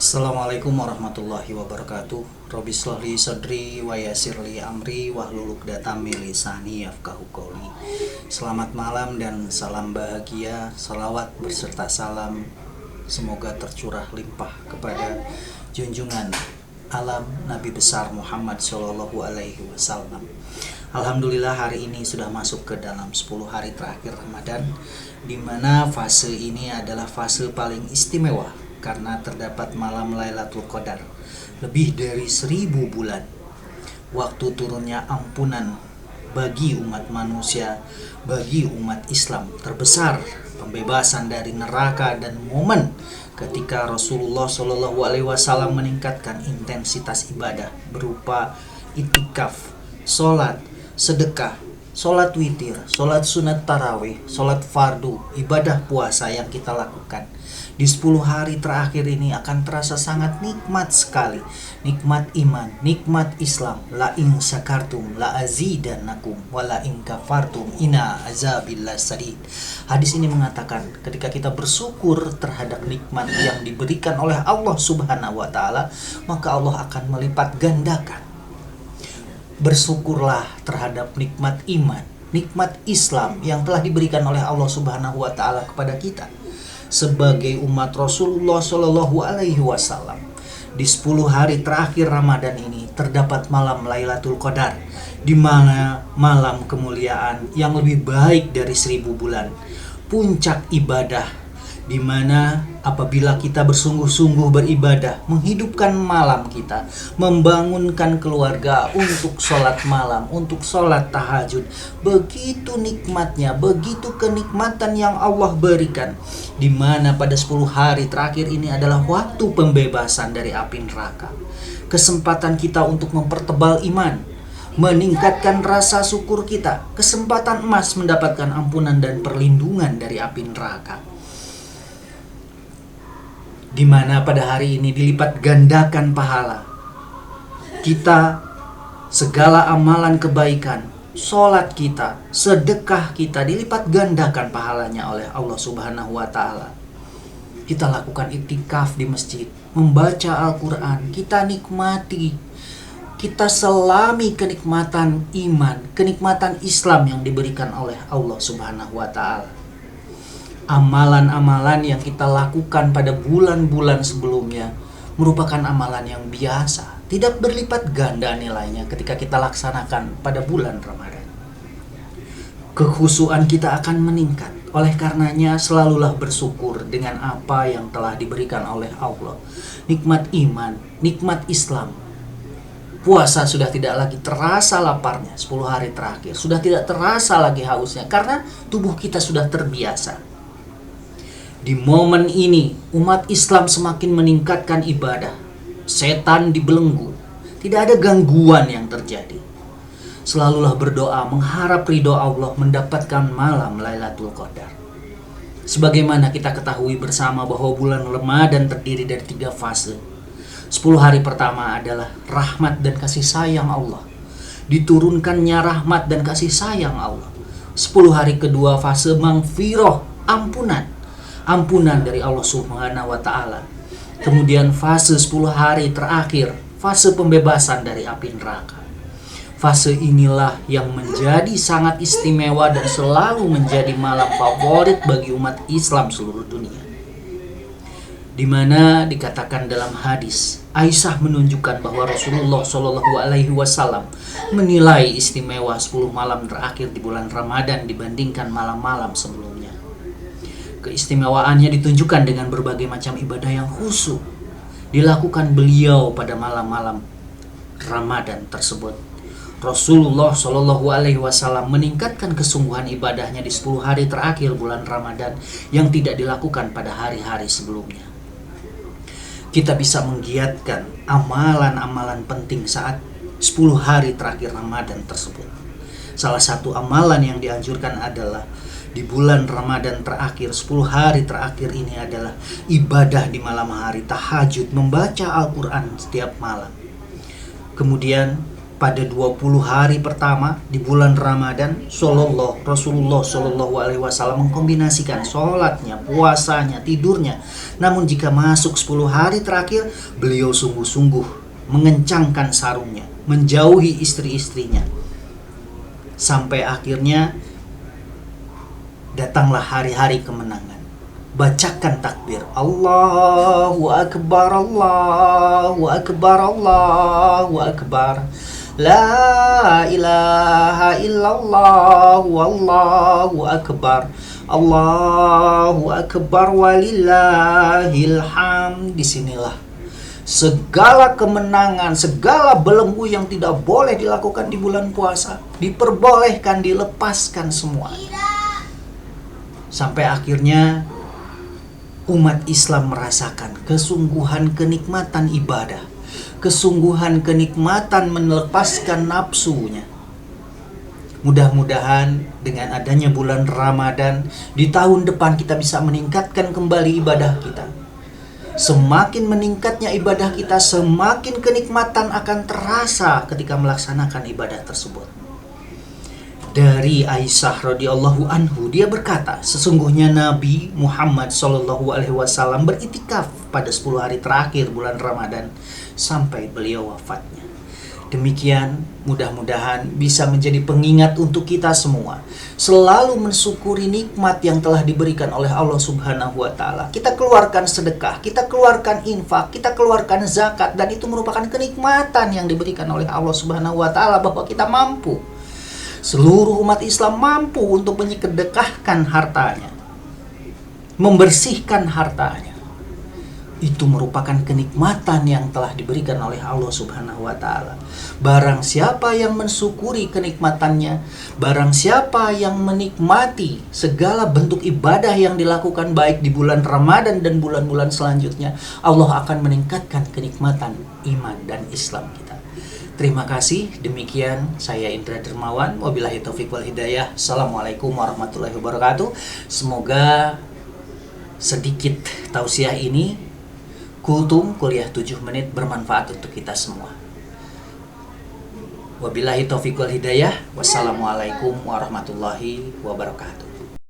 Assalamualaikum warahmatullahi wabarakatuh. Robbi shrah li sadri wa yassir li amri wahlul 'uqdatam min lisani yafqahu qouli. Selamat malam dan salam bahagia, salawat berserta salam semoga tercurah limpah kepada junjungan alam Nabi besar Muhammad Shallallahu Alaihi Wasallam. Alhamdulillah hari ini sudah masuk ke dalam 10 hari terakhir Ramadan, di mana fase ini adalah fase paling istimewa karena terdapat malam Lailatul Qadar, lebih dari 1000 bulan. Waktu turunnya ampunan bagi umat manusia, bagi umat Islam terbesar, pembebasan dari neraka, dan momen ketika Rasulullah Shallallahu Alaihi Wasallam meningkatkan intensitas ibadah berupa itikaf, sholat, sedekah, sholat witir, sholat sunat tarawih, sholat fardu, ibadah puasa yang kita lakukan di 10 hari terakhir ini akan terasa sangat nikmat sekali. Nikmat iman, nikmat Islam. La in syakartum la azidannakum wa la in kafartum inna azabillah sadid. Hadis ini mengatakan ketika kita bersyukur terhadap nikmat yang diberikan oleh Allah Subhanahu wa taala, maka Allah akan melipat gandakan. Bersyukurlah terhadap nikmat iman, nikmat Islam yang telah diberikan oleh Allah Subhanahu wa taala kepada kita sebagai umat Rasulullah Shallallahu Alaihi Wasallam. Di 10 hari terakhir Ramadan ini terdapat malam Lailatul Qadar, di mana malam kemuliaan yang lebih baik dari 1000 bulan, puncak ibadah, di mana apabila kita bersungguh-sungguh beribadah, menghidupkan malam kita, membangunkan keluarga untuk sholat malam, untuk sholat tahajud, begitu nikmatnya, begitu kenikmatan yang Allah berikan, di mana pada 10 hari terakhir ini adalah waktu pembebasan dari api neraka. Kesempatan kita untuk mempertebal iman, meningkatkan rasa syukur kita, kesempatan emas mendapatkan ampunan dan perlindungan dari api neraka, di mana pada hari ini dilipat gandakan pahala kita, segala amalan kebaikan, sholat kita, sedekah kita dilipat gandakan pahalanya oleh Allah Subhanahu wa taala. Kita lakukan iktikaf di masjid, membaca Al-Quran, kita nikmati, kita selami kenikmatan iman, kenikmatan Islam yang diberikan oleh Allah Subhanahu wa taala. Amalan-amalan yang kita lakukan pada bulan-bulan sebelumnya merupakan amalan yang biasa, tidak berlipat ganda nilainya ketika kita laksanakan pada bulan Ramadan. Kekhusyuan kita akan meningkat. Oleh karenanya selalulah bersyukur dengan apa yang telah diberikan oleh Allah. Nikmat iman, nikmat Islam. Puasa sudah tidak lagi terasa laparnya 10 hari terakhir, sudah tidak terasa lagi hausnya karena tubuh kita sudah terbiasa. Di momen ini, umat Islam semakin meningkatkan ibadah. Setan dibelenggu. Tidak ada gangguan yang terjadi. Selalulah berdoa, mengharap ridho Allah, mendapatkan malam Lailatul Qadar. Sebagaimana kita ketahui bersama bahwa bulan Ramadan terdiri dari 3 fase. 10 hari pertama adalah rahmat dan kasih sayang Allah. Diturunkannya rahmat dan kasih sayang Allah. 10 hari kedua fase maghfirah, ampunan dari Allah Subhanahu wa taala. Kemudian fase 10 hari terakhir, fase pembebasan dari api neraka. Fase inilah yang menjadi sangat istimewa dan selalu menjadi malam favorit bagi umat Islam seluruh dunia. Di mana dikatakan dalam hadis, Aisyah menunjukkan bahwa Rasulullah Shallallahu Alaihi Wasallam menilai istimewa 10 malam terakhir di bulan Ramadan dibandingkan malam-malam sebelumnya. Keistimewaannya ditunjukkan dengan berbagai macam ibadah yang khusyuk dilakukan beliau pada malam-malam Ramadan tersebut. Rasulullah Shallallahu Alaihi Wasallam meningkatkan kesungguhan ibadahnya di 10 hari terakhir bulan Ramadan yang tidak dilakukan pada hari-hari sebelumnya. Kita bisa menggiatkan amalan-amalan penting saat 10 hari terakhir Ramadan tersebut. Salah satu amalan yang dianjurkan adalah di bulan Ramadan terakhir, 10 hari terakhir ini adalah ibadah di malam hari, tahajud, membaca Al-Quran setiap malam. Kemudian pada 20 hari pertama di bulan Ramadan, Rasulullah Shallallahu Alaihi Wasallam mengkombinasikan sholatnya, puasanya, tidurnya. Namun jika masuk 10 hari terakhir, beliau sungguh-sungguh mengencangkan sarungnya, menjauhi istri-istrinya. Sampai akhirnya datanglah hari-hari kemenangan. Bacakan takbir, Allahu Akbar, Allahu Akbar, Allahu Akbar, La ilaha illallah, Wallahu Akbar, Allahu Akbar, walillahil hamd. Disinilah segala kemenangan, segala belenggu yang tidak boleh dilakukan di bulan puasa diperbolehkan, dilepaskan semua. Sampai akhirnya umat Islam merasakan kesungguhan kenikmatan ibadah, kesungguhan kenikmatan melepaskan nafsunya. Mudah-mudahan dengan adanya bulan Ramadan di tahun depan kita bisa meningkatkan kembali ibadah kita. Semakin meningkatnya ibadah kita, semakin kenikmatan akan terasa ketika melaksanakan ibadah tersebut. Dari Aisyah radhiyallahu anhu, dia berkata, sesungguhnya Nabi Muhammad sallallahu alaihi wasallam beritikaf pada 10 hari terakhir bulan Ramadan sampai beliau wafatnya. Demikian, mudah-mudahan bisa menjadi pengingat untuk kita semua, selalu mensyukuri nikmat yang telah diberikan oleh Allah Subhanahu wa taala. Kita keluarkan sedekah, kita keluarkan infak, kita keluarkan zakat, dan itu merupakan kenikmatan yang diberikan oleh Allah Subhanahu wa taala bahwa kita mampu. Seluruh umat Islam mampu untuk menyedekahkan hartanya, membersihkan hartanya. Itu merupakan kenikmatan yang telah diberikan oleh Allah Subhanahu wa taala. Barang siapa yang mensyukuri kenikmatannya, barang siapa yang menikmati segala bentuk ibadah yang dilakukan baik di bulan Ramadan dan bulan-bulan selanjutnya, Allah akan meningkatkan kenikmatan iman dan Islam kita. Terima kasih. Demikian saya Indra Dermawan. Wabillahi taufiq wal hidayah. Assalamualaikum warahmatullahi wabarakatuh. Semoga sedikit tausiah ini, kultum kuliah 7 menit, bermanfaat untuk kita semua. Wabillahi taufiq wal hidayah. Wassalamualaikum warahmatullahi wabarakatuh.